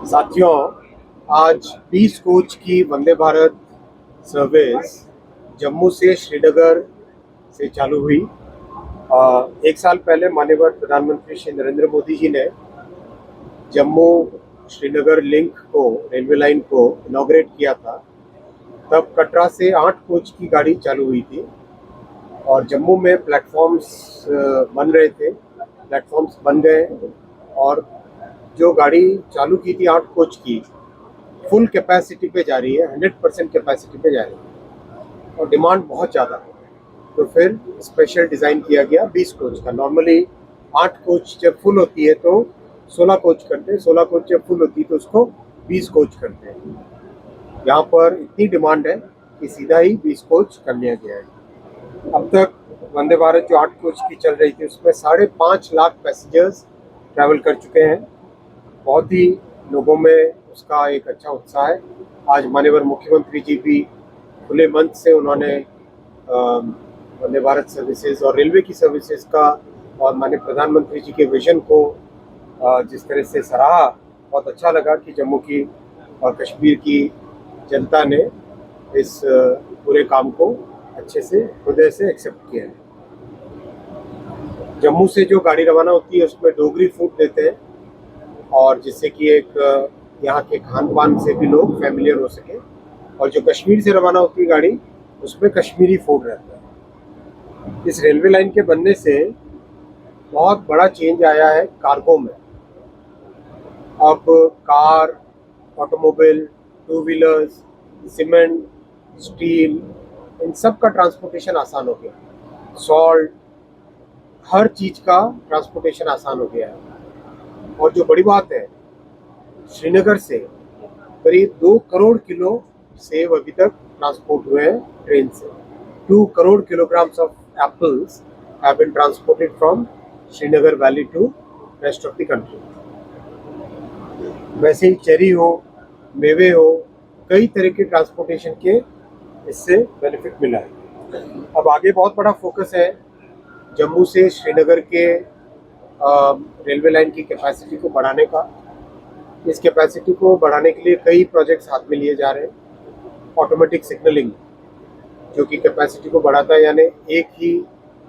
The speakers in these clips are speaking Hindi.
साथियों, आज 20 कोच की वंदे भारत सर्विस जम्मू से श्रीनगर से चालू हुई। एक साल पहले माननीय प्रधानमंत्री श्री नरेंद्र मोदी जी ने जम्मू श्रीनगर लिंक को, रेलवे लाइन को इनॉग्रेट किया था। तब कटरा से 8 कोच की गाड़ी चालू हुई थी और जम्मू में प्लेटफॉर्म्स बन रहे थे। प्लेटफॉर्म्स बन गए और जो गाड़ी चालू की थी 8 कोच की, फुल कैपेसिटी पे जा रही है, 100% कैपेसिटी पे जा रही है और डिमांड बहुत ज़्यादा है। तो फिर स्पेशल डिज़ाइन किया गया 20 कोच का। नॉर्मली 8 कोच जब फुल होती है तो 16 कोच करते हैं, 16 कोच जब फुल होती है तो उसको 20 कोच करते हैं। यहाँ पर इतनी डिमांड है कि सीधा ही 20 कोच कर लिया गया है। अब तक वंदे भारत जो 8 कोच की चल रही थी उसमें 5.5 लाख पैसेंजर्स ट्रैवल कर चुके हैं। बहुत ही लोगों में उसका एक अच्छा उत्साह है। आज माननीय मुख्यमंत्री जी भी खुले मन से उन्होंने वंदे भारत सर्विसेज और रेलवे की सर्विसेज का और माननीय प्रधानमंत्री जी के विजन को जिस तरह से सराहा, बहुत अच्छा लगा कि जम्मू की और कश्मीर की जनता ने इस पूरे काम को अच्छे से हृदय से एक्सेप्ट किया है। जम्मू से जो गाड़ी रवाना होती है उसमें डोगरी फूड देते हैं और जिससे कि एक यहाँ के खान पान से भी लोग फैमिलियर हो सके। और जो कश्मीर से रवाना होती है गाड़ी, उसमें कश्मीरी फूड रहता है। इस रेलवे लाइन के बनने से बहुत बड़ा चेंज आया है कार्गो में। अब car, automobile, two wheelers, cement, steel, इन सब का ट्रांसपोर्टेशन आसान हो गया। सॉल्ट, हर चीज़ का ट्रांसपोर्टेशन आसान हो गया है। और जो बड़ी बात है, श्रीनगर से करीब 2 करोड़ किलो सेब अभी तक ट्रांसपोर्ट हुए हैं ट्रेन से। 2 crore kilograms of apples have been transported from Srinagar valley to rest of the country. वैसे ही चेरी हो, मेवे हो, कई तरह के ट्रांसपोर्टेशन के इससे बेनिफिट मिला है। अब आगे बहुत बड़ा फोकस है जम्मू से श्रीनगर के रेलवे लाइन की कैपेसिटी को बढ़ाने का। इस कैपेसिटी को बढ़ाने के लिए कई प्रोजेक्ट्स हाथ में लिए जा रहे हैं। ऑटोमेटिक सिग्नलिंग जो कि कैपेसिटी को बढ़ाता है, यानी एक ही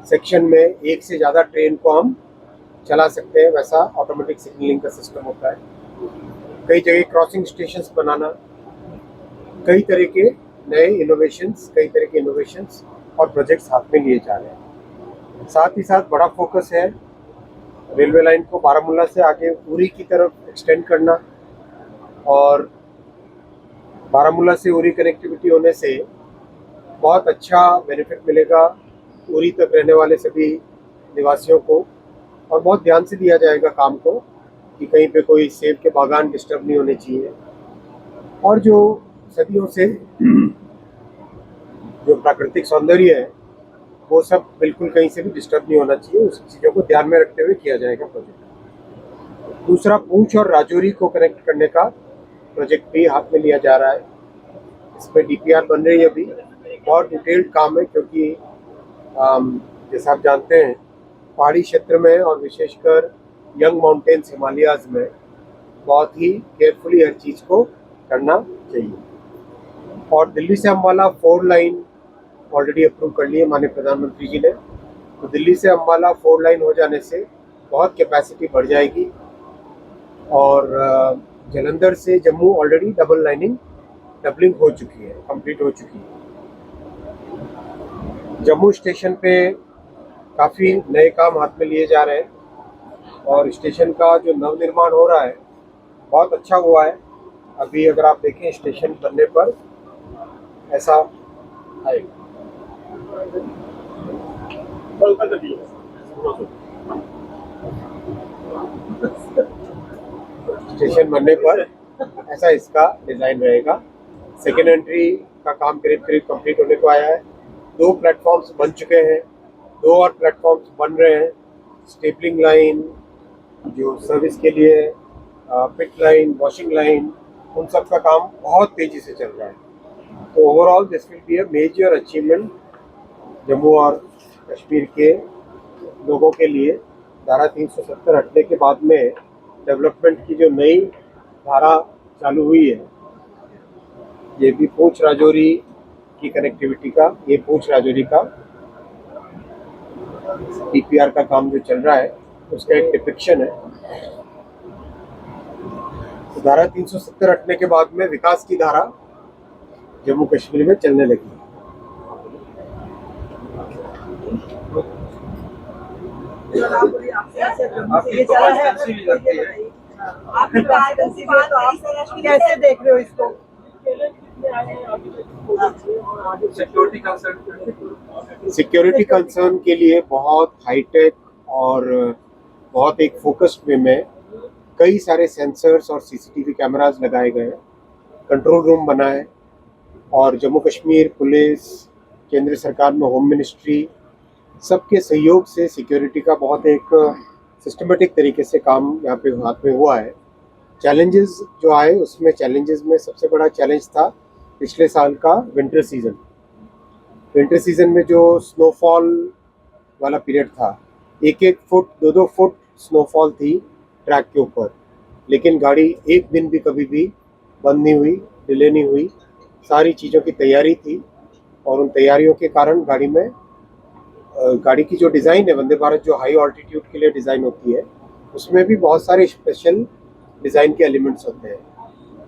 सेक्शन में एक से ज़्यादा ट्रेन को हम चला सकते हैं, वैसा ऑटोमेटिक सिग्नलिंग का सिस्टम होता है। कई जगह क्रॉसिंग स्टेशंस बनाना, कई तरह के नए इनोवेशंस, कई तरह के इनोवेशंस और प्रोजेक्ट्स हाथ में लिए जा रहे हैं। साथ ही साथ बड़ा फोकस है रेलवे लाइन को बारामूला से आगे उरी की तरफ एक्सटेंड करना। और बारामूला से उरी कनेक्टिविटी होने से बहुत अच्छा बेनिफिट मिलेगा उरी तक रहने वाले सभी निवासियों को। और बहुत ध्यान से दिया जाएगा काम को कि कहीं पे कोई सेब के बागान डिस्टर्ब नहीं होने चाहिए। और जो सदियों से जो प्राकृतिक सौंदर्य है वो सब बिल्कुल कहीं से भी डिस्टर्ब नहीं होना चाहिए। उस चीज़ों को ध्यान में रखते हुए किया जाएगा प्रोजेक्ट। दूसरा, पूंछ और राजौरी को कनेक्ट करने का प्रोजेक्ट भी हाथ में लिया जा रहा है। इसमें डीपीआर बन रही है अभी। बहुत डिटेल्ड काम है क्योंकि जैसा आप जानते हैं पहाड़ी क्षेत्र में और विशेषकर यंग माउंटेन्स हिमालयाज में बहुत ही केयरफुली हर चीज़ को करना चाहिए। और दिल्ली से अम्बाला 4 लाइन ऑलरेडी अप्रूव कर ली है माननीय प्रधानमंत्री जी ने। तो दिल्ली से अम्बाला 4 लाइन हो जाने से बहुत कैपेसिटी बढ़ जाएगी। और जलंधर से जम्मू ऑलरेडी डबलिंग हो चुकी है, कंप्लीट हो चुकी है। जम्मू स्टेशन पे काफ़ी नए काम हाथ में लिए जा रहे हैं और स्टेशन का जो नवनिर्माण हो रहा है बहुत अच्छा हुआ है। अभी अगर आप देखें स्टेशन बनने पर ऐसा आएगा। स्टेशन बनने पर ऐसा इसका डिज़ाइन रहेगा। सेकेंड एंट्री का काम करीब करीब कंप्लीट होने को आया है। 2 प्लेटफॉर्म्स बन चुके हैं, 2 और प्लेटफॉर्म्स बन रहे हैं। स्टेपलिंग लाइन जो सर्विस के लिए, पिट लाइन, वॉशिंग लाइन, उन सब का काम बहुत तेज़ी से चल रहा है। तो overall this will be a major achievement Jammu और कश्मीर के लोगों के लिए। धारा 370 हटने के बाद में डेवलपमेंट की जो नई धारा चालू हुई है, ये भी पूंछ राजौरी की कनेक्टिविटी का, ये पूंछ राजौरी का पीपीआर का काम जो चल रहा है उसका एक डिपिक्शन है। तो धारा 370 हटने के बाद में विकास की धारा जम्मू कश्मीर में चलने लगी। कैसे देख रहे हो इसको? सिक्योरिटी कंसर्न के लिए बहुत हाईटेक और बहुत एक फोकस्ड वे में कई सारे सेंसर्स और सीसीटीवी कैमरास लगाए गए हैं, कंट्रोल रूम बना है और जम्मू कश्मीर पुलिस, केंद्र सरकार में होम मिनिस्ट्री, सबके सहयोग से सिक्योरिटी का बहुत एक सिस्टमेटिक तरीके से काम यहाँ पे हाथ में हुआ है। चैलेंजेस जो आए उसमें चैलेंजेस में सबसे बड़ा चैलेंज था पिछले साल का विंटर सीज़न। विंटर सीज़न में जो स्नोफॉल वाला पीरियड था, 1-1 फुट 2-2 फुट स्नोफॉल थी ट्रैक के ऊपर, लेकिन गाड़ी एक दिन भी कभी भी बंद नहीं हुई, डिले नहीं हुई। सारी चीज़ों की तैयारी थी और उन तैयारियों के कारण गाड़ी की जो डिज़ाइन है, वंदे भारत जो हाई ऑल्टीट्यूड के लिए डिज़ाइन होती है, उसमें भी बहुत सारे स्पेशल डिज़ाइन के एलिमेंट्स होते हैं।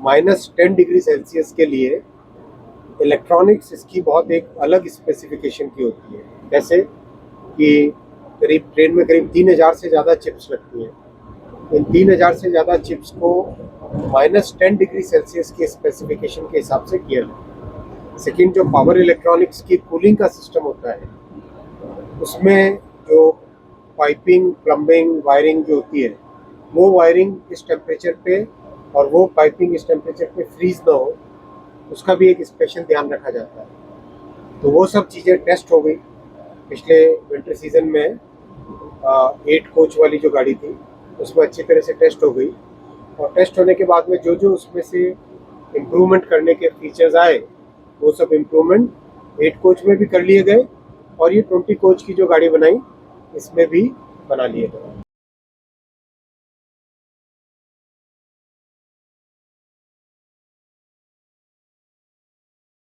-10 डिग्री सेल्सियस के लिए इलेक्ट्रॉनिक्स इसकी बहुत एक अलग स्पेसिफिकेशन की होती है, जैसे कि ट्रेन में करीब 3000 से ज़्यादा चिप्स लगती हैं। इन 3000 से ज़्यादा चिप्स को -10 डिग्री सेल्सियस के स्पेसिफिकेशन के हिसाब से किया है। सेकेंड, जो पावर इलेक्ट्रॉनिक्स की कूलिंग का सिस्टम होता है, उसमें जो पाइपिंग, प्लम्बिंग, वायरिंग जो होती है, वो वायरिंग इस टेम्परेचर पे और वो पाइपिंग इस टेम्परेचर पे फ्रीज ना हो, उसका भी एक स्पेशल ध्यान रखा जाता है। तो वो सब चीज़ें टेस्ट हो गई पिछले विंटर सीज़न में। 8 कोच वाली जो गाड़ी थी उसमें अच्छी तरह से टेस्ट हो गई और टेस्ट होने के बाद में जो जो उसमें से इम्प्रूवमेंट करने के फीचर्स आए, वो सब इम्प्रूवमेंट 8 कोच में भी कर लिए गए और ये 20 कोच की जो गाड़ी बनाई इसमें भी बना लिए गए।